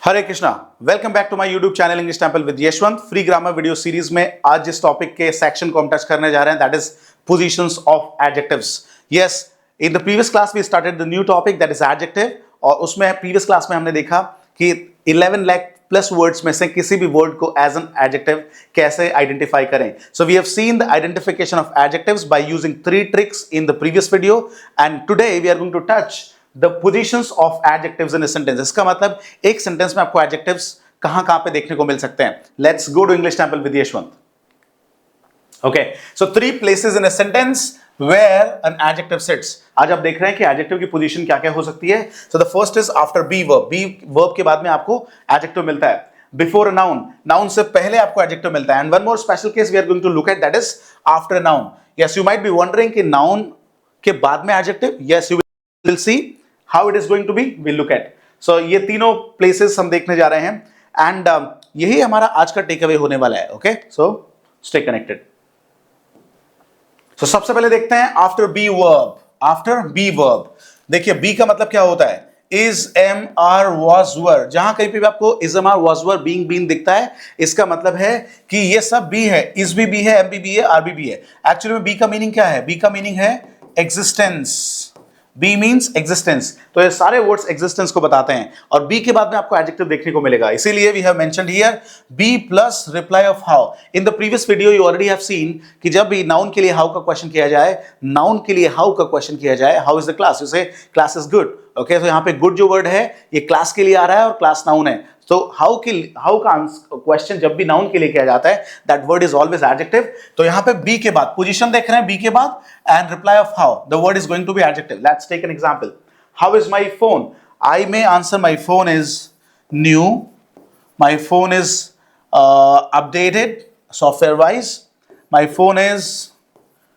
Hare Krishna, welcome back to my YouTube channel English Temple with Yashwant. Free grammar video series में आज जिस topic के section को हम टच करने जा रहे हैं that is positions of adjectives. Yes, in the previous class we started the new topic that is adjective, और उसमें प्रीवियस क्लास में हमने देखा कि 11 लाख प्लस वर्ड्स में से किसी भी वर्ड को एज एन एडजेक्टिव कैसे आइडेंटिफाई करें। So we have seen the identification of adjectives by using 3 tricks in the previous video, and today we are going to touch the positions of adjectives in a sentence. इसका मतलब एक sentence में आपको adjectives कहां पे देखने को मिल सकते हैं। Let's go to English Temple with Yashwant. Okay, so 3 places in a sentence where an adjective sits. आज आप देख रहे हैं कि एडजेक्टिव की पोजीशन क्या क्या हो सकती है। So the first is after be verb. Be verb के बाद में आपको एडजेक्टिव मिलता है। बिफोर अ नाउन, नाउन से पहले आपको एडजेक्टिव मिलता है। And one more special case we are going to look at, that is after a noun. Yes, you might be wondering कि नाउन के बाद में adjective. Yes, you will see how it is going to be, we'll look at. So ये तीनों places हम देखने जा रहे हैं, and यही हमारा आज का टेक अवे होने वाला है। Okay, so stay connected. So सबसे पहले देखते हैं after be verb. After be verb देखिए, बी का मतलब क्या होता है? is, am, are, was, were। जहां कहीं पे भी आपको is, am, are, was, were, being, been दिखता है, इसका मतलब है कि ये सब बी है। is भी बी है, am भी बी है, are भी बी है। एक्चुअली में बी का मीनिंग क्या है? बी का मीनिंग है एग्जिस्टेंस। बी मीन्स एग्जिस्टेंस, तो ये सारे वर्ड्स एग्जिस्टेंस को बताते हैं, और बी के बाद में आपको एडजेक्टिव देखने को मिलेगा। इसीलिए we have mentioned here be plus reply of how. In the previous video you already have seen कि जब भी नाउन के लिए हाउ का क्वेश्चन किया जाए, नाउन के लिए हाउ का क्वेश्चन किया जाए, how is the class, you से क्लास इज गुड। ओके, तो यहाँ पे गुड जो वर्ड है ये क्लास के लिए आ रहा है और क्लास नाउन है। तो हाउ का क्वेश्चन जब भी नाउन के लिए किया जाता है, that word is always adjective. तो यहां पे बी के बाद पोजीशन देख रहे हैं, बी के बाद and reply of how, the word is going to be adjective. Let's take an example. How is my phone? I may answer my phone is new, my phone is updated software wise, my phone is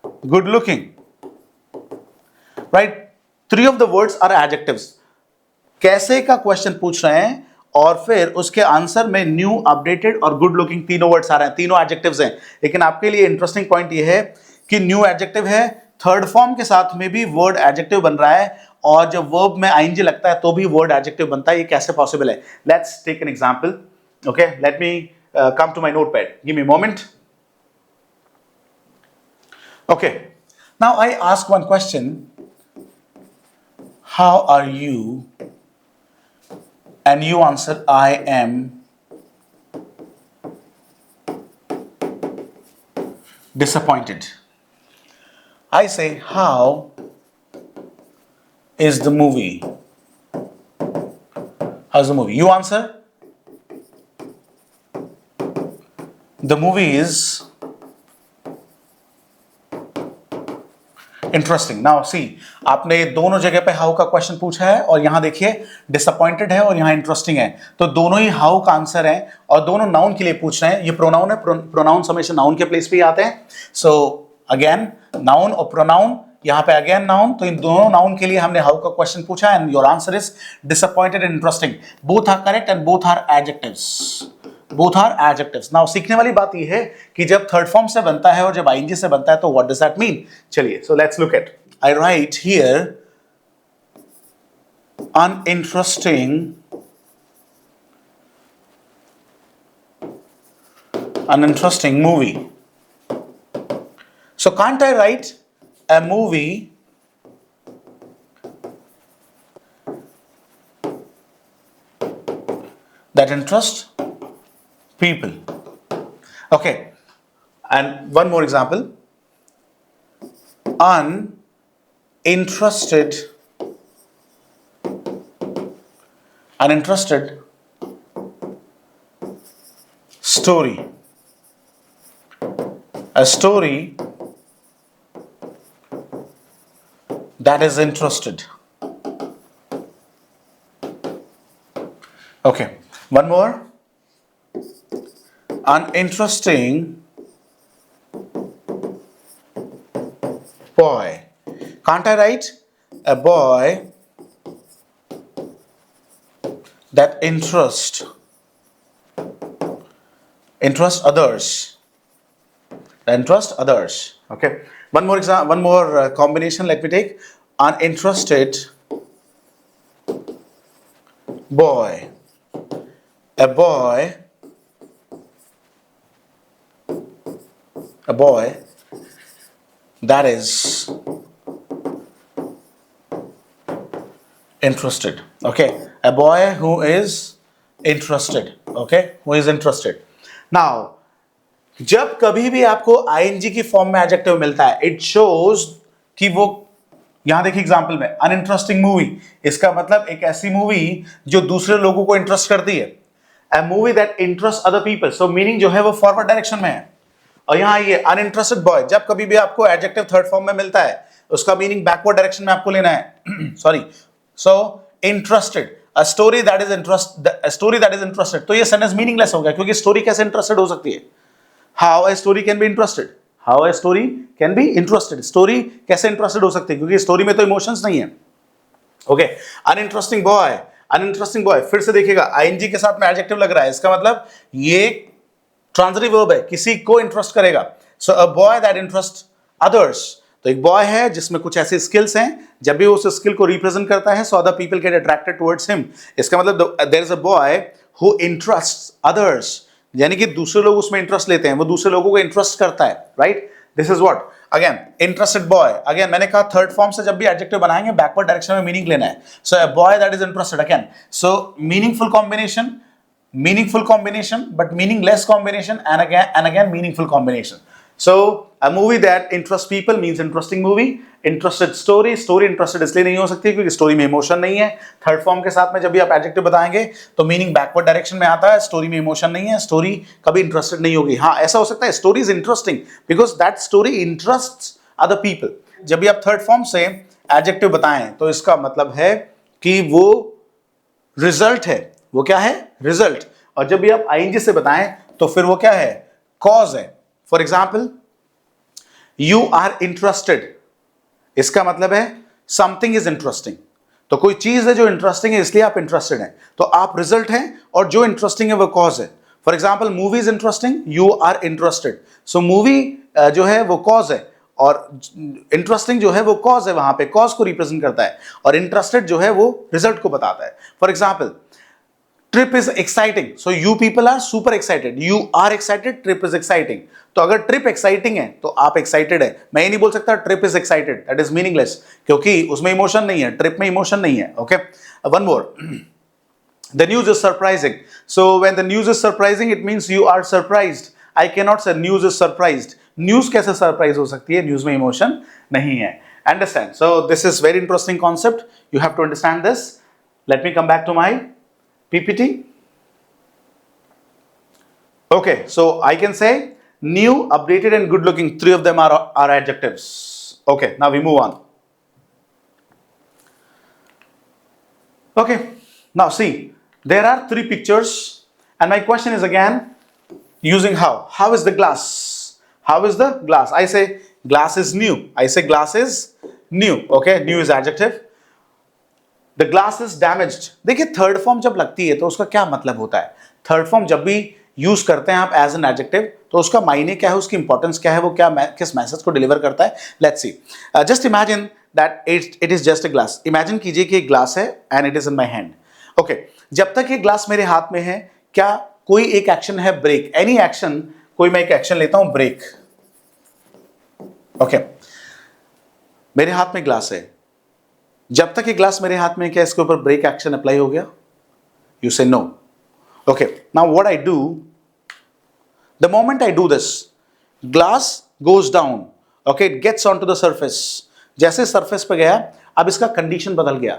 good looking. Right, 3 of the words are adjectives. कैसे का question पूछ रहे हैं और फिर उसके answer में new, updated और गुड लुकिंग तीनों वर्ड्स आ रहे हैं, तीनों एडजेक्टिव्स हैं। लेकिन आपके लिए इंटरेस्टिंग पॉइंट ये है कि न्यू एडजेक्टिव है, थर्ड फॉर्म के साथ में भी वर्ड एडजेक्टिव बन रहा है, और जब वर्ब में आईएनजी लगता है तो भी वर्ड एडजेक्टिव बनता है। ये कैसे पॉसिबल है? Let's take an example. Okay, let me come to my notepad, give me a moment. Okay, now I ask one question, how are you? And you answer, I am disappointed. I say, how is the movie? How's the movie? You answer, the movie is interesting. Now see, आपने दोनों जगह पे how का question पूछा है, और यहां देखिए डिसअपॉइंटेड है और यहां इंटरेस्टिंग है, तो दोनों ही हाउ का आंसर है, और दोनों नाउन के लिए पूछ रहे हैं। ये प्रोनाउन है, प्रोनाउन हमेशा नाउन के प्लेस पे ही आते हैं। सो अगेन नाउन और प्रोनाउन, यहां पे अगेन नाउन, तो इन दोनों नाउन के लिए हमने हाउ का क्वेश्चन पूछा, and your answer is disappointed and interesting. Both are correct and both are adjectives. Both are adjectives. Now सीखने वाली बात यह है कि जब थर्ड फॉर्म से बनता है और जब आईएनजी से बनता है तो व्हाट डज दैट मीन? चलिए, so let's look at. I write here uninteresting movie. So can't I write a movie that interests people? Okay, and one more example. Uninterested story. A story that is interested. Okay, one more. Uninteresting boy. Can't I write a boy that interests others? Interest others. Okay, one more example, one more combination. Let me take uninterested boy A boy that is interested. Okay, a boy who is interested. Okay, who is interested. Now, जब कभी भी आपको ING की form में adjective मिलता है, it shows कि वो, यहां देखिए एग्जांपल में, अनइंटरेस्टिंग मूवी, इसका मतलब एक ऐसी मूवी जो दूसरे लोगों को इंटरेस्ट करती है, a movie that interests other people. So meaning जो है वो फॉरवर्ड डायरेक्शन में है. और यहां ये अनइंटरेस्टेड बॉय, जब कभी भी आपको एडजेक्टिव थर्ड फॉर्म में मिलता है, उसका मीनिंग बैकवर्ड डायरेक्शन में आपको लेना है. Sorry, so interested, a story that is interested. तो ये सेंटेंस मीनिंगलेस हो गया, क्योंकि स्टोरी कैसे इंटरेस्टेड हो सकती है? How a story can be interested? How a story can be interested? Story कैसे इंटरेस्टेड हो सकती है? क्योंकि स्टोरी में तो इमोशंस नहीं है. ओके, अनइंटरेस्टिंग बॉय, फिर से देखिएगा आईएनजी के साथ में एडजेक्टिव लग रहा है, इसका मतलब ये ट्रांजिटिव वर्ब है, किसी को इंटरेस्ट करेगा. So a boy that interest others, तो एक बॉय है जिसमें कुछ ऐसे स्किल्स हैं, जब भी उस स्किल को रिप्रेजेंट करता है, so other people get attracted towards him. इसका मतलब there is a boy who interests others, यानी कि दूसरे लोग उसमें इंटरेस्ट लेते हैं, वो दूसरे लोगों को इंटरेस्ट करता है. Right, this is what, again interested boy. Again मैंने कहा थर्ड फॉर्म से जब भी एडजेक्टिव बनाएंगे बैकवर्ड डायरेक्शन में मीनिंग लेना है. So a boy that is interested, again so meaningful combination but meaningless combination, and again meaningful combination. So a movie that interest people means interesting movie. Interested story interested इसलिए नहीं हो सकती क्योंकि story में emotion नहीं है. Third form के साथ में जब भी आप एडजेक्टिव बताएंगे तो मीनिंग बैकवर्ड डायरेक्शन में आता है, स्टोरी में इमोशन नहीं है, स्टोरी कभी इंटरेस्टेड नहीं होगी. हाँ, ऐसा हो सकता है story is interesting because that story interests other people. जब भी आप थर्ड फॉर्म से एडजेक्टिव बताएं तो इसका मतलब है कि वो रिजल्ट है. वो क्या है? रिजल्ट. और जब भी आप आईएनजी से बताएं तो फिर वो क्या है? कॉज है. For example, you are interested, इसका मतलब है समथिंग इज इंटरेस्टिंग. तो कोई चीज है जो इंटरेस्टिंग है इसलिए आप इंटरेस्टेड हैं, तो आप रिजल्ट हैं और जो इंटरेस्टिंग है वो कॉज है. For example, movie is interesting, you are interested. So movie जो है वो कॉज है और इंटरेस्टिंग जो है वो कॉज है, वहां पे कॉज को रिप्रेजेंट करता है, और इंटरेस्टेड जो है वो रिजल्ट को बताता है. For example, trip is exciting, so you people are super excited. You are excited, trip is exciting. तो अगर ट्रिप एक्साइटिंग है तो आप एक्साइटेड है. मैं ये नहीं बोल सकता trip is excited, that is meaningless, क्योंकि उसमें इमोशन नहीं है, ट्रिप में इमोशन नहीं है. Okay, one more, the news is surprising. So when the news is surprising it means you are surprised. I can not say news is surprised. News कैसे surprise हो सकती है? न्यूज में इमोशन नहीं है. Understand? So this is very interesting concept, you have to understand this. Let me come back to my PPT. Okay, so I can say new, updated and good looking. Three of them are adjectives. Okay, now we move on. Okay, now see, there are three pictures and my question is again using how. How is the glass? How is the glass? I say glass is new. I say glass is new. Okay, new is adjective. The glass is damaged. देखिए third form जब लगती है तो उसका क्या मतलब होता है? थर्ड फॉर्म जब भी यूज करते हैं आप एज एन एडजेक्टिव तो उसका मायने क्या है, उसकी इंपॉर्टेंस क्या है, वो क्या किस मैसेज को डिलीवर करता है. Let's see, just imagine that it is just a glass. Imagine कीजिए कि एक ग्लास है and it is in my hand. Okay, जब तक ये ग्लास मेरे हाथ में है, क्या कोई एक एक्शन है ब्रेक? एनी एक्शन, कोई मैं एक एक्शन लेता हूं ब्रेक. ओके, मेरे हाथ में ग्लास है, जब तक ये ग्लास मेरे हाथ में, क्या इसके ऊपर ब्रेक एक्शन अप्लाई हो गया? You say no. Okay, now what I do, the moment I do this, glass goes down. Okay, it gets on to the surface. जैसे सरफेस पे गया, अब इसका कंडीशन बदल गया,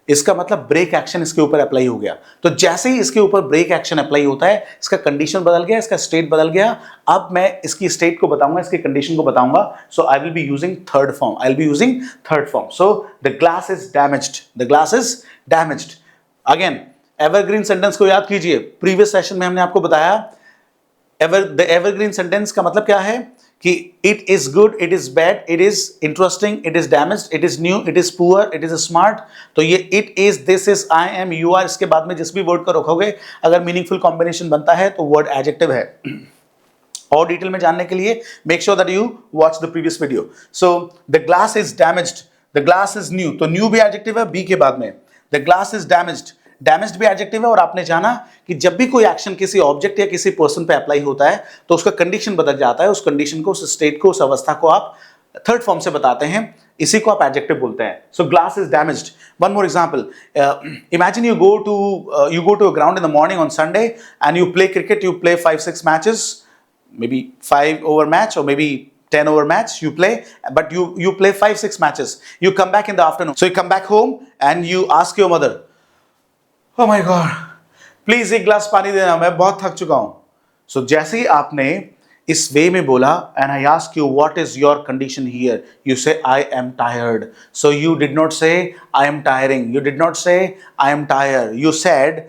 इसका मतलब ब्रेक एक्शन इसके ऊपर अप्लाई हो गया. तो जैसे ही इसके ऊपर ब्रेक एक्शन अप्लाई होता है, इसका कंडीशन बदल गया, इसका स्टेट बदल गया. अब मैं इसकी स्टेट को बताऊंगा, इसकी कंडीशन को बताऊंगा. So I will be using third form. I will be using third form. So the glass is damaged. The glass is damaged. Again evergreen sentence को याद कीजिए. प्रीवियस सेशन में हमने आपको बताया द एवरग्रीन सेंटेंस का मतलब क्या है कि it is good, it is bad, it is interesting, it is damaged, it is new, it is poor, it is smart. तो ये it is, this is, I am, you are, इसके बाद में जिस भी वर्ड को रखोगे अगर मीनिंगफुल कॉम्बिनेशन बनता है तो वर्ड एडजेक्टिव है. और डिटेल में जानने के लिए make sure that you watch the previous video. So the glass is damaged, the glass is new. तो न्यू भी एडजेक्टिव है बी के बाद में. The glass is damaged. Damaged भी एडजेक्टिव है, और आपने जाना कि जब भी कोई एक्शन किसी ऑब्जेक्ट या किसी पर्सन पे अप्लाई होता है तो उसका कंडीशन बदल जाता है, उस कंडीशन को, उस स्टेट को, उस अवस्था को आप थर्ड फॉर्म से बताते हैं, इसी को आप एडजेक्टिव बोलते हैं. So glass is damaged. One more example, imagine you go to a ground in the morning on Sunday and you play cricket, you play 5-6 matches, maybe 5 over match or maybe 10 over match you play, but you play 5-6 matches. You come back in the afternoon, so you come back home and you ask your mother, oh my god, please एक glass पानी देना, मैं बहुत थक चुका हूं. So जैसे ही आपने इस वे में बोला, and I ask you what is your condition here, you say I am tired. So you did not say I am tiring, you did not say I am tired, you said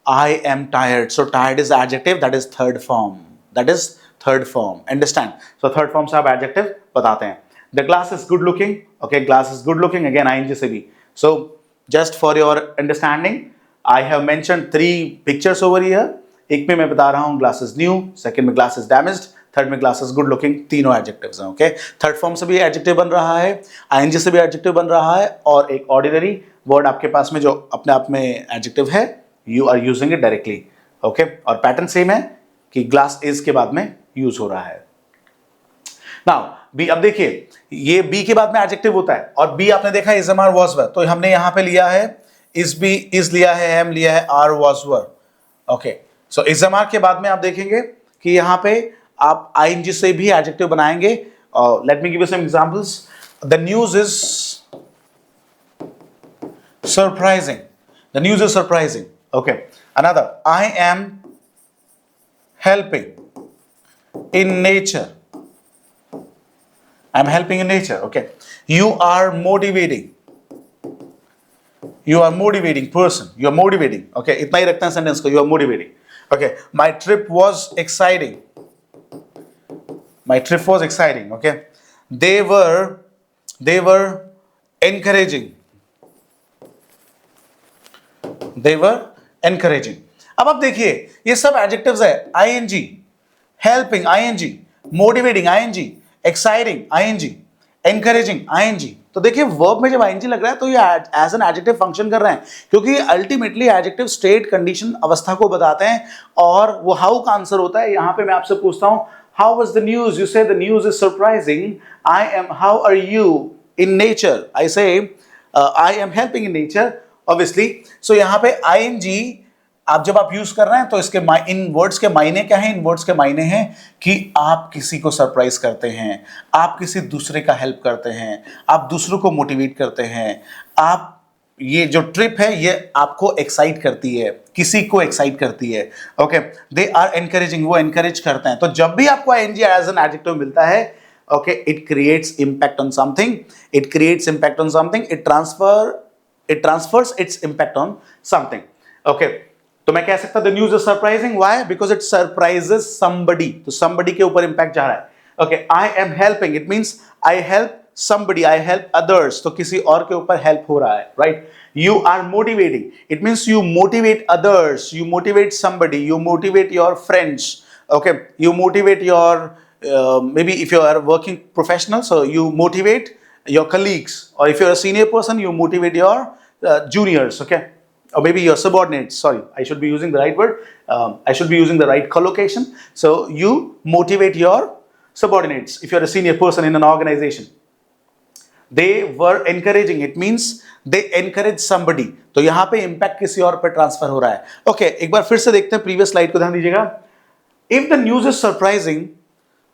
I am tired. So tired is adjective, that is third form, that is third form. Understand? So third form से आप adjective बताते हैं. The glass is good looking. Okay, glass is good looking, again ing से भी. So just for your understanding, I have mentioned 3 pictures over here. एक में मैं बता रहा हूँ glass is new, second में glass is damaged, third में glass is good looking. तीनों adjectives हैं. Okay, third form से भी adjective बन रहा है, ing से भी adjective बन रहा है, और एक ordinary word आपके पास में जो अपने आप में adjective है, you are using it directly. Okay, और pattern same है कि glass is के बाद में यूज हो रहा है. नाउ बी, अब देखिए ये बी के बाद में एडजेक्टिव होता है, और बी आपने देखा इज, एम, आर, वाज, वर, तो हमने यहां पे लिया है इज, बी, इज लिया है, एम लिया है, are, was, were. Okay, so is, am, are के बाद में आप देखेंगे कि यहां पे आप आईएनजी से भी एडजेक्टिव बनाएंगे. Let me give you some examples. The news is surprising, the news is surprising. Okay, another, I am helping in nature, I'm helping in nature. Okay, you are motivating, you are motivating person, you are motivating. Okay, इतना ही रखते हैं sentence को, you are motivating. Okay, my trip was exciting, my trip was exciting. Okay, they were encouraging, they were encouraging. अब आप देखिए ये सब adjectives है. ING, helping ING, motivating ING, exciting ING, encouraging ING. तो देखिए वर्ब में जब आईएनजी लग रहा है तो ये एज एन एडजेक्टिव फंक्शन कर रहे हैं, क्योंकि अल्टीमेटली एडजेक्टिव स्टेट, कंडीशन, अवस्था को बताते हैं, और वो हाउ का आंसर होता है. यहां पे मैं आपसे पूछता हूं, how was the news, you say the news is surprising. I am, how are you in nature, I say I am helping in nature, obviously. सो यहां पे आईएनजी आप जब आप यूज कर रहे हैं तो इसके इन वर्ड्स के मायने क्या हैं? इन वर्ड्स के मायने हैं कि आप किसी को सरप्राइज करते हैं, आप किसी दूसरे का हेल्प करते हैं, आप दूसरों को मोटिवेट करते हैं, आप, ये जो ट्रिप है ये आपको एक्साइट करती है, किसी को एक्साइट करती है. ओके, दे आर एनकरेजिंग, वो एनकरेज करते हैं. तो जब भी आपको आईएनजी एज एन एडजेक्टिव मिलता है, okay, it creates impact on something, it creates impact on something, it transfers its impact on something. Okay, तो मैं कह सकता the news is surprising, why? Because it surprises somebody. तो somebody के ऊपर impact जा रहा है. Okay, I am helping, it means I help somebody, I help others, तो किसी और के ऊपर हेल्प हो रहा है, right? You are motivating, it means you motivate others, you motivate somebody, you motivate your friends. Okay, you motivate your maybe if you are a working professional, so you motivate your colleagues, or if you're a senior person, you motivate your juniors. Okay, or maybe your subordinates. Sorry, I should be using the right word, I should be using the right collocation. So you motivate your subordinates if you're a senior person in an organization. They were encouraging, it means they encourage somebody. तो यहां पे impact किसी और पे transfer हो रहा है. Okay, एक बार फिर से देखते हैं प्रीवियस स्लाइड को, ध्यान दीजिएगा. If the news is surprising,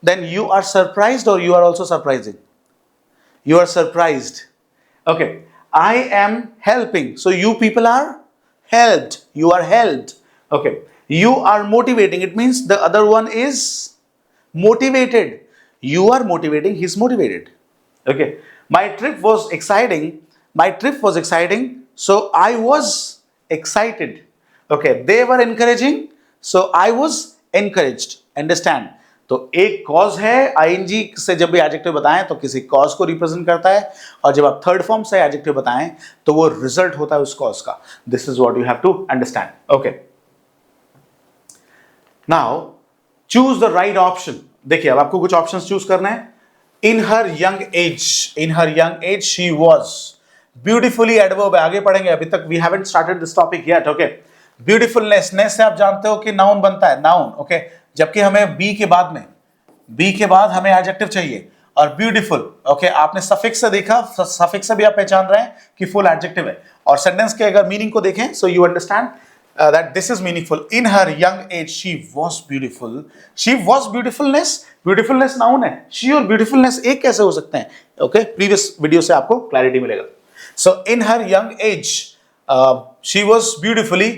then you are surprised or you are also surprising? You are surprised. Okay, I am helping, so you people are helped, you are helped. Okay, you are motivating, it means the other one is motivated. You are motivating, he's motivated. Okay, my trip was exciting, my trip was exciting, so I was excited. Okay, they were encouraging, so I was encouraged. Understand? तो एक cause है, ING से जब भी adjective बताएं तो किसी cause को रिप्रेजेंट करता है, और जब आप थर्ड फॉर्म से एडजेक्टिव बताएं तो वो रिजल्ट होता है उस कॉज का. This is what you have to understand. Okay, now choose the right option. देखिए अब आपको कुछ ऑप्शंस चूज करना है. In her young age, she was beautifully adverb है, आगे पढ़ेंगे, अभी तक we haven't started this topic yet. Okay, beautifulness, ness से आप जानते हो कि नाउन बनता है, नाउन। ओके, जबकि हमें बी के बाद हमें एडजेक्टिव चाहिए, और ब्यूटीफुल, ओके, आपने सफिक्स से देखा, सफिक्स से भी आप पहचान रहे हैं कि फुल एडजेक्टिव है। और सेंटेंस के अगर मीनिंग को देखें, so you understand that this is meaningful. In her young age she was beautiful. She was beautifulness, beautifulness noun है, she और beautifulness एक कैसे हो सकते हैं? ओके, प्रीवियस वीडियो से आपको क्लैरिटी मिलेगा। So in her young age she was beautifully,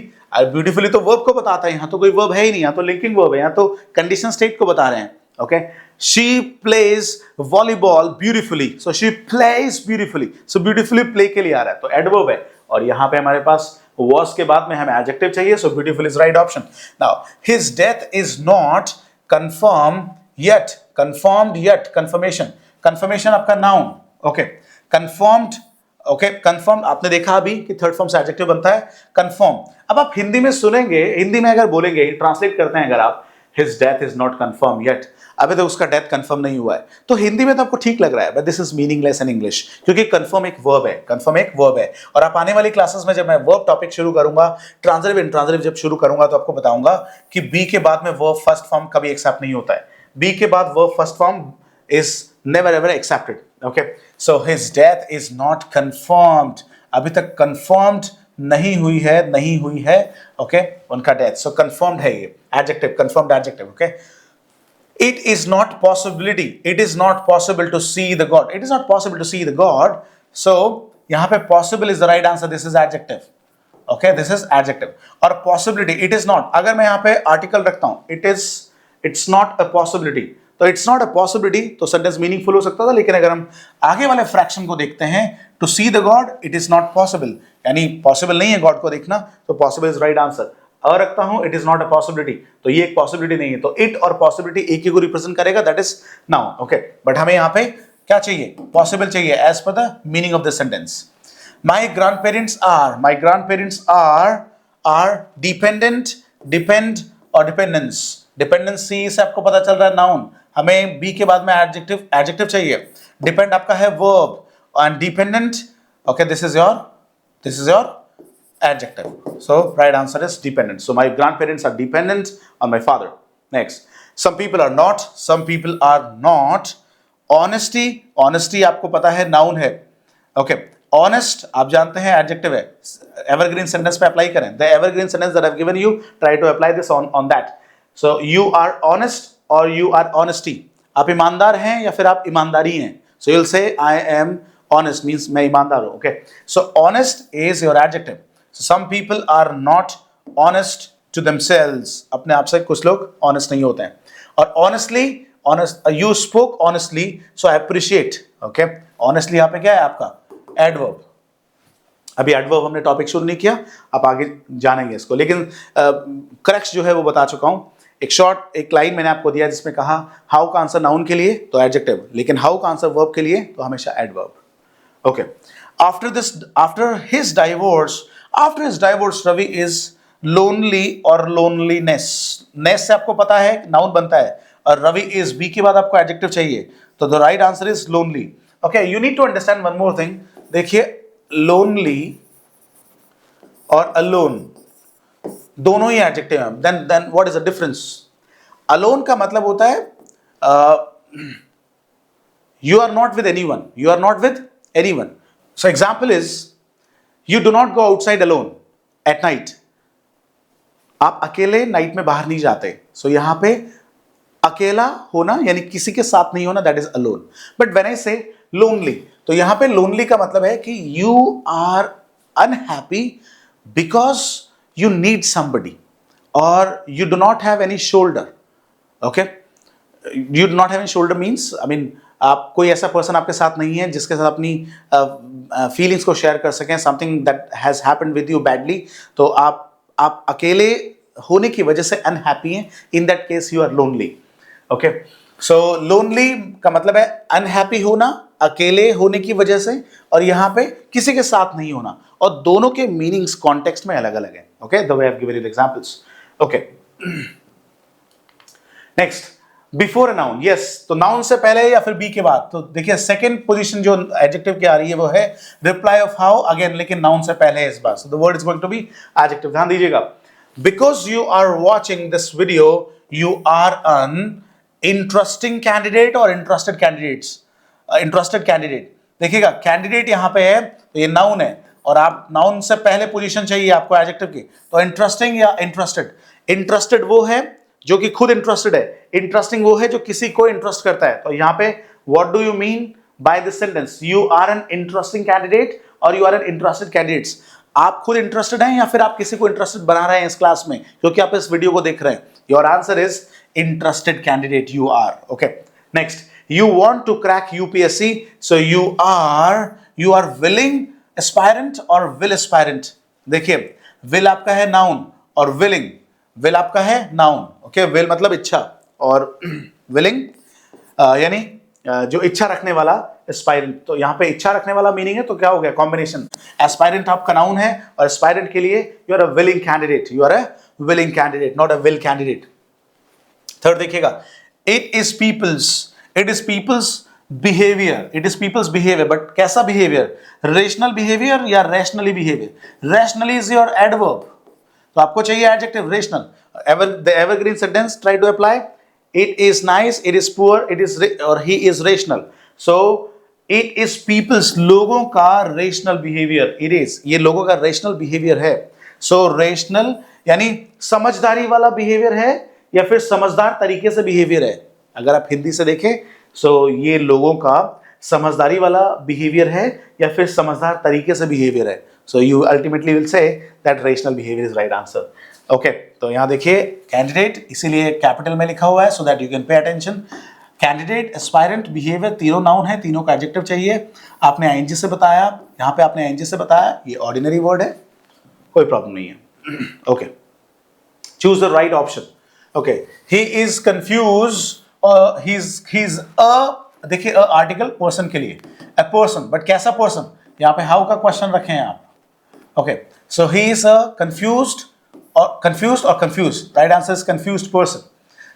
beautifully तो वर्ब को बताता है, यहाँ तो कोई वर्ब है ही नहीं, यहाँ तो लिंकिंग वर्ब है, यहाँ तो कंडीशन स्टेट को बता रहे हैं। Okay, she plays volleyball beautifully, so she plays beautifully, so beautifully play के लिए आ रहा है, तो एडवर्ब है, और यहाँ पे हमारे पास was के बाद में हमें adjective चाहिए, so beautiful is right option. Now his death is not confirmed yet, confirmation, confirmation आपका noun, okay, confirmed, okay, confirmed आपने देखा अभी कि थर्ड फॉर्म से adjective बनता है confirm। अब आप हिंदी में सुनेंगे, हिंदी में अगर बोलेंगे, ट्रांसलेट करते हैं अगर आप, his death is not confirmed yet, अभी तो उसका डेथ कंफर्म नहीं हुआ है, तो हिंदी में तो आपको ठीक लग रहा है, but this is meaningless in English, क्योंकि कंफर्म एक वर्ब है, कंफर्म एक वर्ब है। और आप आने वाली क्लासेस में जब मैं वर्ब टॉपिक शुरू करूंगा, ट्रांजिटिव इंट्रांजिटिव जब शुरू करूंगा, तो आपको बताऊंगा कि बी के बाद में वर्ब फर्स्ट फॉर्म कभी एक्सेप्ट नहीं होता है, बी के बाद verb first form is never ever accepted. Okay, so his death is not confirmed, अभी तक कंफर्म्ड नहीं हुई है, ओके, उनका डेथ, सो कंफर्म्ड है ये adjective, confirmed adjective. Okay, it is not possible to see the God, so यहाँ पे possible is the right answer, this is adjective, okay, this is adjective। और possibility, it is not, अगर मैं यहाँ पे article रखता हूँ, it's not a possibility, तो it's not a possibility, तो sentence meaningful हो सकता था, लेकिन अगर हम आगे वाले fraction को देखते हैं, to see the God, it is not possible, यानी possible नहीं है God को देखना, तो possible is right answer। और रखता हूं it is not a possibility, तो ये एक पॉसिबिलिटी नहीं है, तो इट और पॉसिबिलिटी एक ही को रिप्रेजेंट करेगा, that is noun. Okay, but हमें यहां पे क्या चाहिए? पॉसिबल चाहिए, as per the meaning of the sentence. My grandparents are dependent, depend और डिपेंडेंस, डिपेंडेंसी से आपको पता चल रहा है नाउन, हमें बी के बाद में एडजेक्टिव चाहिए, डिपेंड आपका है verb, and dependent, okay, this is your adjective, so right answer is dependent, so my grandparents are dependent on my father। Next, some people are not honesty आपको पता है noun है, okay, honest आप जानते हैं adjective है, evergreen sentence पे apply करें, the evergreen sentence that I've given you, try to apply this on that, so you are honest or you are honesty, आप ईमानदार हैं या फिर आप ईमानदारी हैं, so you'll say I am honest means मैं ईमानदार हूं। Okay, so honest is your adjective। So some people are not honest to themselves, अपने आप से कुछ लोग honest नहीं होते हैं, और you spoke honestly, so I appreciate, okay, honestly यहाँ पे क्या है आपका adverb, अभी adverb हमने टॉपिक शुरू नहीं किया, आप आगे जानेंगे इसको, लेकिन करेक्ट जो है वो बता चुका हूँ। एक लाइन मैंने आपको दिया जिसमें कहा हाउ का आंसर नाउन के लिए तो एडजेक्टिव, लेकिन हाउ का आंसर वर्ब के लिए तो हमेशा adverb. Okay, after his divorce Ravi is lonely और लोनलीनेस, नेस से आपको पता है नाउन बनता है, और रवि इज बी के बाद आपको एडजेक्टिव चाहिए, तो the right answer is lonely. Okay, you need to understand one more thing, देखिए लोनली और अलोन दोनों ही एडजेक्टिव हैं, then what is the difference? Alone का मतलब होता है you are not with anyone, so example is you do not go outside alone at night, आप अकेले नाइट में बाहर नहीं जाते, so यहां पे अकेला होना यानी किसी के साथ नहीं होना, that is alone. But when I से लोनली, तो यहां पे लोनली का मतलब है कि you are unhappy because you need somebody or you do not have any shoulder, okay, you do not have any shoulder means I mean आप कोई ऐसा पर्सन आपके साथ नहीं है जिसके साथ अपनी फीलिंग्स को शेयर कर सकें, something that has happened with you badly, तो आप अकेले होने की वजह से अनहैप्पी हैं, in that case you are lonely, okay, so lonely का मतलब है अनहैप्पी होना, अकेले होने की वजह से, और यहां पे किसी के साथ नहीं होना, और दोनों के मीनिंग्स कॉन्टेक्स्ट में अलग अलग है। Okay, the way I have given you the examples. Okay, next, before a noun, yes, तो नाउन से पहले या फिर बी के बाद। तो देखिए सेकंड पोजीशन जो एडजेक्टिव की आ रही है वो है रिप्लाई ऑफ हाउ, अगेन लेकिन नाउन से पहले है इस बार, so the word is going to be adjective. ध्यान दीजिएगा, because you are watching this video you are an interesting candidate और इंटरेस्टेड कैंडिडेट्स, इंटरेस्टेड कैंडिडेट। देखिएगा कैंडिडेट यहां पे है तो ये नाउन है, और आप नाउन से पहले पोजीशन चाहिए आपको एडजेक्टिव की, तो इंटरेस्टिंग या इंटरेस्टेड। इंटरेस्टेड वो है जो कि खुद इंटरेस्टेड है, इंटरेस्टिंग वो है जो किसी को इंटरेस्ट करता है। तो यहां पे what do you mean by this sentence, you are an interesting candidate और you are an interested candidates. आप खुद इंटरेस्टेड हैं या फिर आप किसी को इंटरेस्टेड बना रहे हैं इस क्लास में क्योंकि आप इस वीडियो को देख रहे हैं। Your answer is interested candidate you are. Okay, next, you want to crack UPSC, so you are willing aspirant और will aspirant। देखिए will आपका है noun और will आपका है noun। ओके, will मतलब इच्छा और willing यानी जो इच्छा रखने वाला aspirant। तो यहां पे इच्छा रखने वाला मीनिंग है तो क्या हो गया कॉम्बिनेशन, aspirant आपका noun है और aspirant के लिए you are a willing candidate, you are a willing candidate, not a will candidate। Third देखिएगा, it is people's behavior, but कैसा behavior, rational behavior या rationally behavior। rationally is your adverb, तो आपको चाहिए adjective rational। the evergreen sentence try to apply, it is nice, it is poor, it is और he is rational। so it is people's, लोगों का rational behavior, it is, ये लोगों का rational behavior है। so rational यानी समझदारी वाला behavior है या फिर समझदार तरीके से behavior है। अगर आप हिंदी से देखें सो ये लोगों का समझदारी वाला बिहेवियर है या फिर समझदार तरीके से बिहेवियर है। So you ultimately will say that rational behaviour is right answer. Okay, तो यहां देखिए कैंडिडेट इसीलिए कैपिटल में लिखा हुआ है so that you can pay attention. Candidate, aspirant, behaviour तीनों नाउन है, तीनों का एडजेक्टिव चाहिए। आपने आईएनजी से बताया, यहां पे आपने आईएनजी से बताया, ये ऑर्डिनरी वर्ड है, कोई प्रॉब्लम नहीं है। Okay, choose the right option. Okay, he is confuse, he's a, देखिए अ आर्टिकल पर्सन के लिए, a person, बट कैसा पर्सन, यहाँ पे हाउ का क्वेश्चन रखे हैं आप। Okay, so he is a confused or confused, right answer is confused person,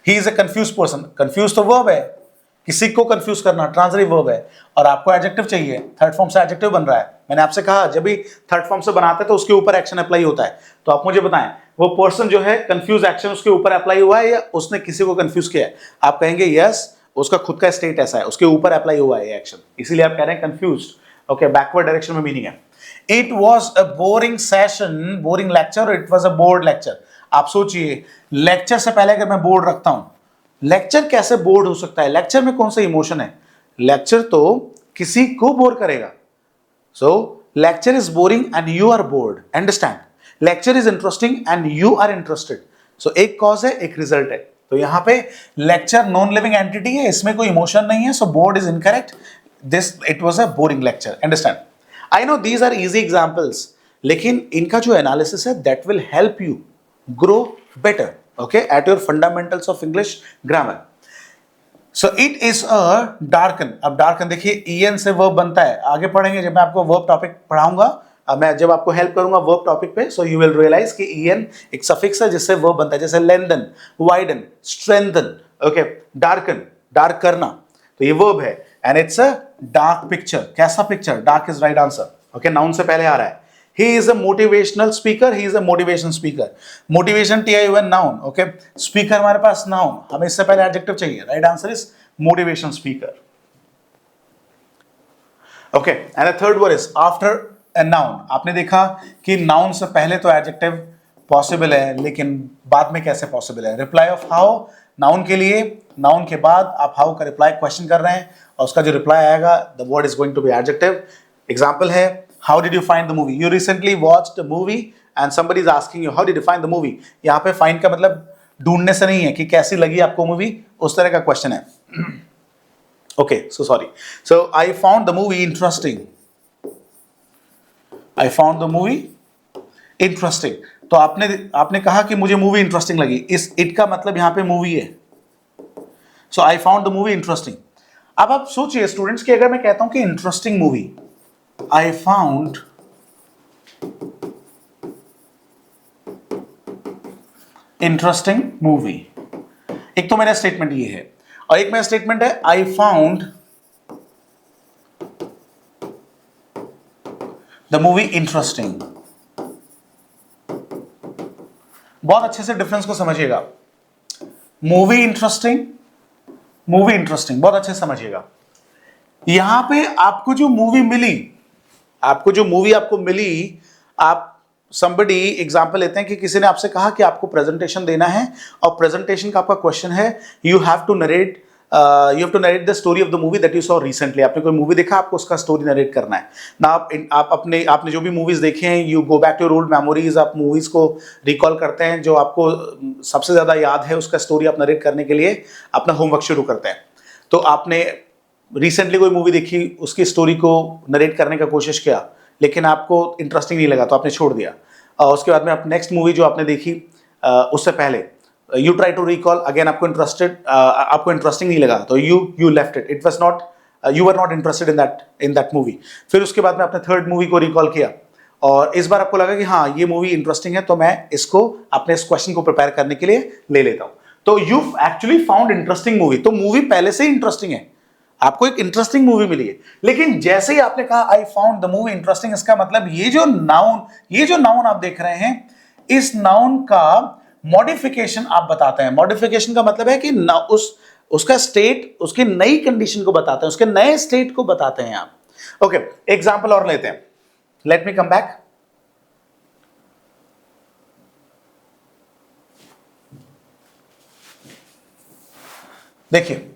he is a confused person। confused तो वर्ब है, किसी को कंफ्यूज करना ट्रांजिटिव वर्ब है, और आपको एडजेक्टिव चाहिए, थर्ड फॉर्म से एडजेक्टिव बन रहा है। मैंने आपसे कहा जब भी थर्ड फॉर्म से बनाते हैं तो उसके ऊपर एक्शन अप्लाई होता है, तो आप मुझे बताएं वो पर्सन जो है कंफ्यूज एक्शन उसके ऊपर अप्लाई हुआ है या उसने किसी को कंफ्यूज किया है। आप कहेंगे यस, उसका खुद का स्टेट ऐसा है, उसके ऊपर अप्लाई हुआ है ये एक्शन, इसीलिए आप कह रहे हैं कंफ्यूज्ड। ओके, बैकवर्ड डायरेक्शन में मीनिंग है। It was a boring session, boring lecture, it was a board lecture. आप सोचिए लेक्चर से पहले अगर मैं बोर्ड रखता हूं, लेक्चर कैसे बोर्ड हो सकता है, लेक्चर में कौन सा इमोशन है, लेक्चर तो किसी को बोर करेगा। So lecture is boring and you are bored, understand, lecture is interesting and you are interested. So एक कॉज है एक रिजल्ट है, तो यहां पे लेक्चर नॉन लिविंग एंटिटी है, इसमें कोई इमोशन नहीं है, so bored is incorrect, this it was a boring lecture, understand. I know these are easy examples, लेकिन इनका जो एनालिसिस है that will help you grow better, okay, at your fundamentals of English grammar। so it is a darken। अब darken देखिए en से verb बनता है, आगे पढ़ेंगे जब मैं आपको verb टॉपिक पढ़ाऊंगा, अब मैं जब आपको हेल्प करूंगा verb टॉपिक पे, so you will realize कि en एक सफिक्स है जिससे verb बनता है, जैसे lengthen, widen, strengthen। okay, darken, dark करना, तो ये verb है, and it's a dark picture। कैसा picture, dark is right answer। okay, noun से पहले आ रहा है। He is a motivational speaker, he is a motivation speaker। motivation TION noun, okay, speaker हमारे पास noun, हमें इससे पहले adjective चाहिए, right answer is motivation speaker। okay, and the third word is after a noun। आपने देखा कि noun से पहले तो adjective possible है, लेकिन बाद में कैसे possible है, reply of how, noun के लिए, noun के बाद आप how का reply question कर रहे हैं और उसका जो reply आएगा the word is going to be adjective। example है how did you find the movie, you recently watched a movie and somebody is asking you how did you find the movie। यहाँ पे find का मतलब ढूंढने से नहीं है कि कैसी लगी आपको मूवी, उस तरह का क्वेश्चन है। okay, so sorry, so I found the movie interesting, I found the movie interesting। तो आपने कहा कि मुझे मूवी इंटरेस्टिंग लगी, इस इट का मतलब यहाँ पे मूवी है, so I found the movie interesting। अब आप सोचिए स्टूडेंट्स कि अगर मैं कहता हूं कि interesting movie, I found interesting movie, एक तो मेरा स्टेटमेंट ये है, और एक मेरा स्टेटमेंट है आई फाउंड द मूवी इंटरेस्टिंग। बहुत अच्छे से डिफरेंस को समझिएगा। मूवी इंटरेस्टिंग, मूवी इंटरेस्टिंग, बहुत अच्छे से समझिएगा। यहां पे आपको जो मूवी मिली, आपको मिली, आप somebody एग्जाम्पल लेते हैं कि किसी ने आपसे कहा कि आपको प्रेजेंटेशन देना है और प्रेजेंटेशन का आपका क्वेश्चन है you have to narrate the story of the movie that you saw recently. आपने कोई मूवी देखा, आपको उसका स्टोरी नरेट करना है ना। आपने जो भी मूवीज देखे हैं, you go back to old memories, आप मूवीज को रिकॉल करते हैं, जो आपको सबसे ज्यादा याद है उसका स्टोरी आप नरेट करने के लिए अपना होमवर्क शुरू करते हैं। तो आपने रिसेंटली कोई मूवी देखी, उसकी स्टोरी को नरेट करने का कोशिश किया, लेकिन आपको इंटरेस्टिंग नहीं लगा तो आपने छोड़ दिया। उसके बाद में आप नेक्स्ट मूवी जो आपने देखी उससे पहले you try to recall again, आपको इंटरेस्टिंग नहीं लगा तो you left it, it was not, you were not interested in that movie. फिर उसके बाद में आपने थर्ड मूवी को रिकॉल किया और इस बार आपको लगा कि हाँ ये मूवी इंटरेस्टिंग है, तो मैं इसको अपने इस क्वेश्चन को प्रिपेयर करने के लिए ले लेता हूं। तो you actually found interesting movie. तो मूवी पहले से ही इंटरेस्टिंग है, आपको एक इंटरेस्टिंग मूवी मिली है, लेकिन जैसे ही आपने कहा आई फाउंड द मूवी इंटरेस्टिंग, इसका मतलब ये जो नाउन आप देख रहे हैं, इस नाउन का मॉडिफिकेशन आप बताते हैं। मॉडिफिकेशन का मतलब है कि उसका स्टेट, उसकी नई कंडीशन को बताते हैं, उसके नए स्टेट को बताते हैं आप। ओके, एग्जांपल और लेते हैं। Late me come back. देखिए,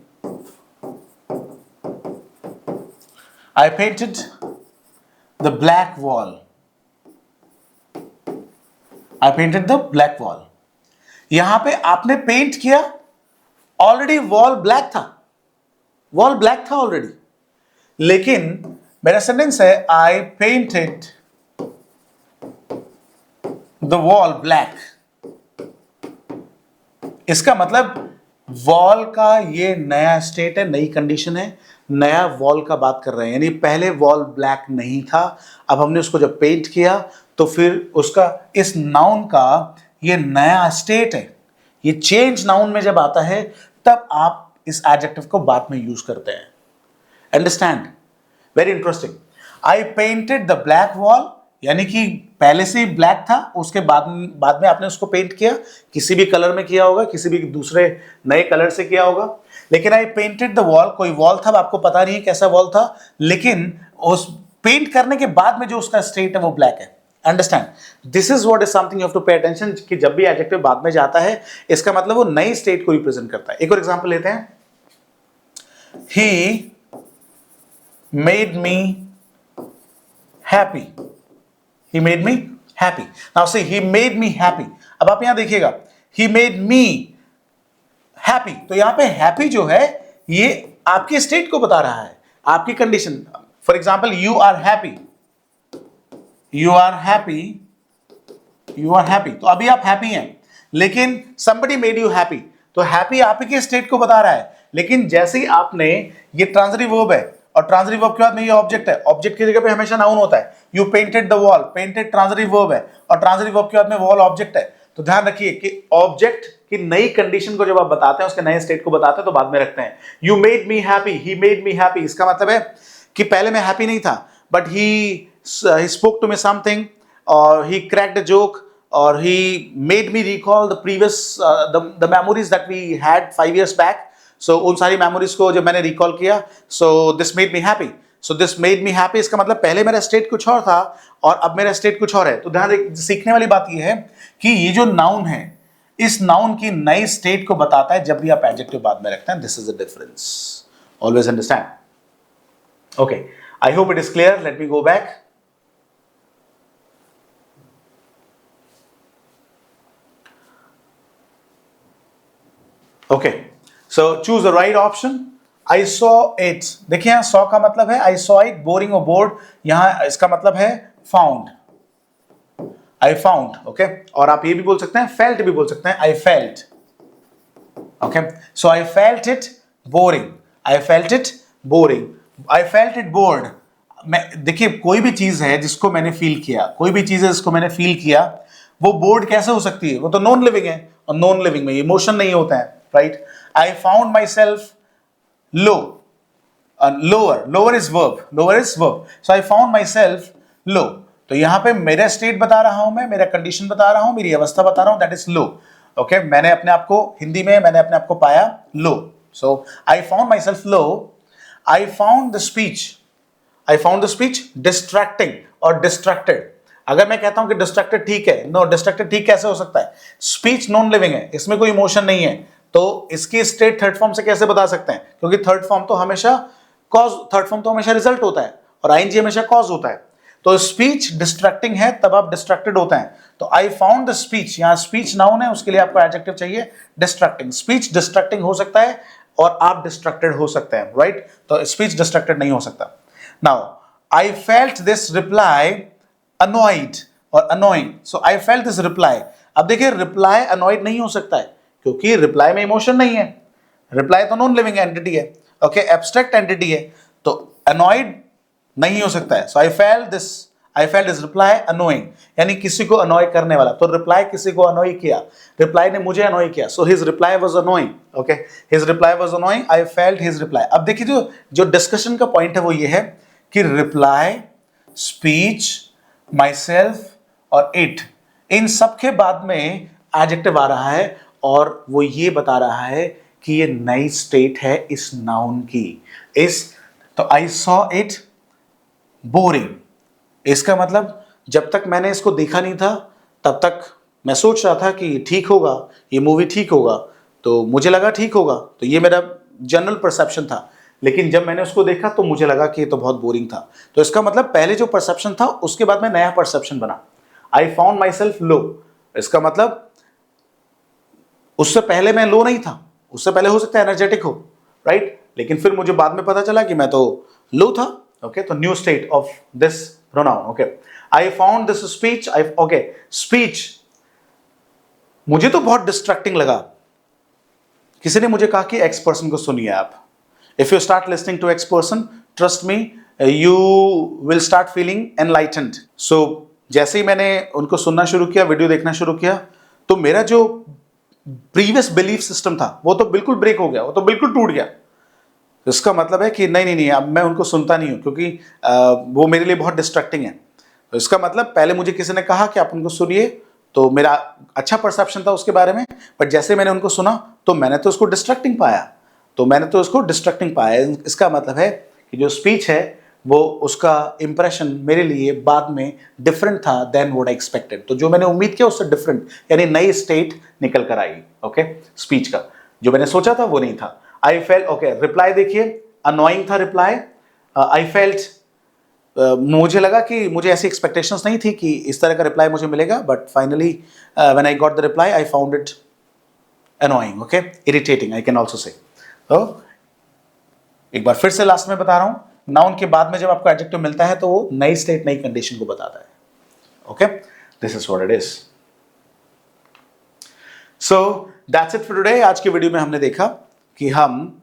I painted the black wall. I painted the black wall. यहां पे आपने पेंट किया, ऑलरेडी वॉल ब्लैक था ऑलरेडी। लेकिन मेरा सेंटेंस है I painted the wall black। इसका मतलब वॉल का ये नया स्टेट है, नई कंडीशन है, नया वॉल का बात कर रहे हैं। यानी पहले वॉल ब्लैक नहीं था, अब हमने उसको जब पेंट किया तो फिर उसका, इस नाउन का ये नया स्टेट है। ये चेंज नाउन में जब आता है तब आप इस एडजेक्टिव को बाद में यूज करते हैं। Understand? Very interesting. I painted the black wall, यानी कि पहले से ही ब्लैक था, उसके बाद में आपने उसको पेंट किया, किसी भी कलर में किया होगा, किसी भी दूसरे नए कलर से किया होगा। लेकिन आई पेंटेड द वॉल, कोई वॉल था, आपको पता नहीं है कैसा वॉल था, लेकिन उस पेंट करने के बाद में जो उसका स्टेट है वो ब्लैक है। Understand? This is what is something you have to pay attention, कि जब भी एडजेक्टिव बाद में जाता है इसका मतलब वो नई स्टेट को रिप्रेजेंट करता है। एक और एग्जांपल लेते हैं। ही made me happy. He made me happy. Now see, he made me happy. अब आप यहां देखिएगा, he made me happy, तो यहां पे happy जो है ये आपकी स्टेट को बता रहा है, आपकी condition. For example, you are happy, you are happy, you are happy, तो अभी आप हैप्पी हैं, लेकिन somebody made you happy, तो हैप्पी आपकी स्टेट को बता रहा है। लेकिन जैसे ही आपने, ये ट्रांजिटिव वर्ब है और ट्रांजिटिव वर्ब के बाद में ये ऑब्जेक्ट है, ऑब्जेक्ट की जगह पे हमेशा नाउन होता है। You painted the wall, painted transitive verb है और ट्रांजिटिव वर्ब के बाद में वॉल ऑब्जेक्ट है। तो ध्यान रखिए कि ऑब्जेक्ट की नई कंडीशन को जब आप बताते हैं, उसके नए स्टेट को बताते हैं, तो बाद में रखते हैं। You made me happy, he made me happy, इसका मतलब है कि पहले मैं हैप्पी नहीं था, but he spoke to me something, और ही क्रैक्ड अ जोक, और he made me recall the previous the memories that we had 5 years back. So उन सारी मेमोरीज को जब मैंने रिकॉल किया, so this made me happy. So this made me happy, इसका मतलब पहले मेरा स्टेट कुछ और था और अब मेरा स्टेट कुछ और है। तो ध्यान सीखने वाली बात ये है कि ये जो नाउन है, इस नाउन की नई स्टेट को बताता है जब भी आप एडजेक्टिव बाद में रखते हैं। This is the difference, always understand. Okay, I hope it is clear. Let me go back. Okay, so choose the right option. I saw it, देखिए यहां सॉ का मतलब है आई सॉ इट, बोरिंग और बोर्ड, यहां इसका मतलब है फाउंड, आई फाउंड। ओके, और आप ये भी बोल सकते हैं, फेल्ट भी बोल सकते हैं, I felt. Okay, so I felt it boring, I felt it boring, I felt it board. देखिए कोई भी चीज है जिसको मैंने फील किया, कोई भी चीज है जिसको मैंने फील किया, वो बोर्ड कैसे हो सकती है? वो तो नॉन लिविंग है, और नॉन लिविंग में इमोशन नहीं होता है, right? I found myself low, lower is verb, so I found myself low. तो यहां पे मेरा स्टेट बता रहा हूं, मैं मेरा कंडीशन बता रहा हूं, मेरी अवस्था बता रहा हूं, दैट इज लो। ओके, मैंने अपने आप को हिंदी में मैंने अपने आप को पाया low. So I found myself low. I found the speech distracting और डिस्ट्रैक्टेड। अगर मैं कहता हूं कि डिस्ट्रैक्टेड ठीक है, नो, डिस्ट्रैक्टेड ठीक कैसे हो सकता है? स्पीच नॉन लिविंग है, इसमें कोई इमोशन नहीं है, तो इसकी स्टेट थर्ड फॉर्म से कैसे बता सकते हैं? क्योंकि थर्ड फॉर्म तो हमेशा रिजल्ट होता है और आईएनजी हमेशा कॉज होता है। तो स्पीच डिस्ट्रैक्टिंग है तब आप डिस्ट्रैक्टेड होते हैं। तो आई फाउंड द स्पीच, यहां स्पीच नाउन है, उसके लिए आपको एडजेक्टिव चाहिए डिस्ट्रैक्टिंग। स्पीच डिस्ट्रैक्टिंग हो सकता है और आप डिस्ट्रैक्टेड हो सकते हैं, राइट? तो स्पीच डिस्ट्रैक्टेड नहीं हो सकता। Now I felt this reply annoyed और annoying. So I felt this reply. अब देखिए, रिप्लाई अनॉइड नहीं हो सकता है क्योंकि रिप्लाई में इमोशन नहीं है। रिप्लाई तो नॉन लिविंग एंटिटी है, ओके, एब्स्ट्रैक्ट एंटिटी है, तो अनॉइड नहीं हो सकता है। So I felt this reply annoying, यानी किसी को अनॉय करने वाला। तो रिप्लाई किसी को अनॉय किया, रिप्लाई ने मुझे अनॉय किया, so his reply was annoying. Okay, his reply was annoying, I felt his reply. अब देखिए, जो डिस्कशन का पॉइंट है वो ये है कि रिप्लाई, स्पीच, माई सेल्फ और इट, इन सब के बाद में एडजेक्टिव आ रहा है और वो ये बता रहा है कि ये नई स्टेट है इस नाउन की। तो आई सॉ इट बोरिंग, इसका मतलब जब तक मैंने इसको देखा नहीं था तब तक मैं सोच रहा था कि ठीक होगा, ये मूवी ठीक होगा, तो मुझे लगा ठीक होगा, तो ये मेरा जनरल परसेप्शन था। लेकिन जब मैंने उसको देखा तो मुझे लगा कि ये तो बहुत बोरिंग था। तो इसका मतलब पहले जो परसेप्शन था उसके बाद में नया परसेप्शन बना। आई फाउंड माई सेल्फ लो, इसका मतलब उससे पहले मैं लो नहीं था, उससे पहले हो सकता है एनर्जेटिक हो, राइट? लेकिन फिर मुझे बाद में पता चला कि मैं तो लो था। ओके, तो new state of this pronoun. Okay, I found this speech, okay, speech मुझे तो बहुत डिस्ट्रैक्टिंग लगा। किसी ने मुझे कहा कि एक्स पर्सन को सुनिए आप। If you start listening to X person, trust me, you will start feeling enlightened. So जैसे ही मैंने उनको सुनना शुरू किया, वीडियो देखना शुरू किया, तो मेरा जो प्रीवियस बिलीफ सिस्टम था वो तो बिल्कुल ब्रेक हो गया, वो तो बिल्कुल टूट गया। इसका मतलब है कि नहीं, अब मैं उनको सुनता नहीं हूं क्योंकि वो मेरे लिए बहुत डिस्ट्रैक्टिंग है। तो इसका मतलब पहले मुझे किसी ने कहा कि आप उनको सुनिए, तो मेरा अच्छा परसेप्शन था उसके बारे में, बट जैसे मैंने उनको सुना तो मैंने तो उसको डिस्ट्रैक्टिंग पाया। इसका मतलब है कि जो स्पीच है वो, उसका इंप्रेशन मेरे लिए बाद में डिफरेंट था देन व्हाट आई एक्सपेक्टेड। तो जो मैंने उम्मीद किया उससे डिफरेंट, यानी नई स्टेट निकल कर आई। ओके, स्पीच का जो मैंने सोचा था वो नहीं था। आई फेल्ट, ओके, रिप्लाई देखिए, अनोइंग था रिप्लाई। आई फेल्ट, मुझे लगा कि मुझे ऐसी एक्सपेक्टेशंस नहीं थी कि इस तरह का रिप्लाई मुझे मिलेगा, but finally when I got the reply I found it annoying, okay, irritating I can also say. तो एक बार फिर से लास्ट में बता रहा हूं, नाउन के बाद में जब आपको एडजेक्टिव मिलता है तो वो नई स्टेट, नई कंडीशन को बताता है। Okay, this is what it is. So that's it for today. आज की वीडियो में हमने देखा कि हम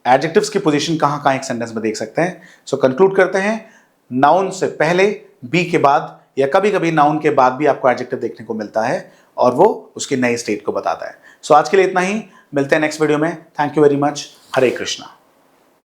एडजेक्टिव्स की पोजीशन कहां कहां एक सेंटेंस में देख सकते हैं। सो कंक्लूड करते हैं, नाउन से पहले, बी के बाद या कभी कभी नाउन के बाद भी आपको एडजेक्टिव देखने को मिलता है और वो उसकी नई स्टेट को बताता है। सो आज के लिए इतना ही, मिलते हैं नेक्स्ट वीडियो में। Thank you very much. Hare Krishna.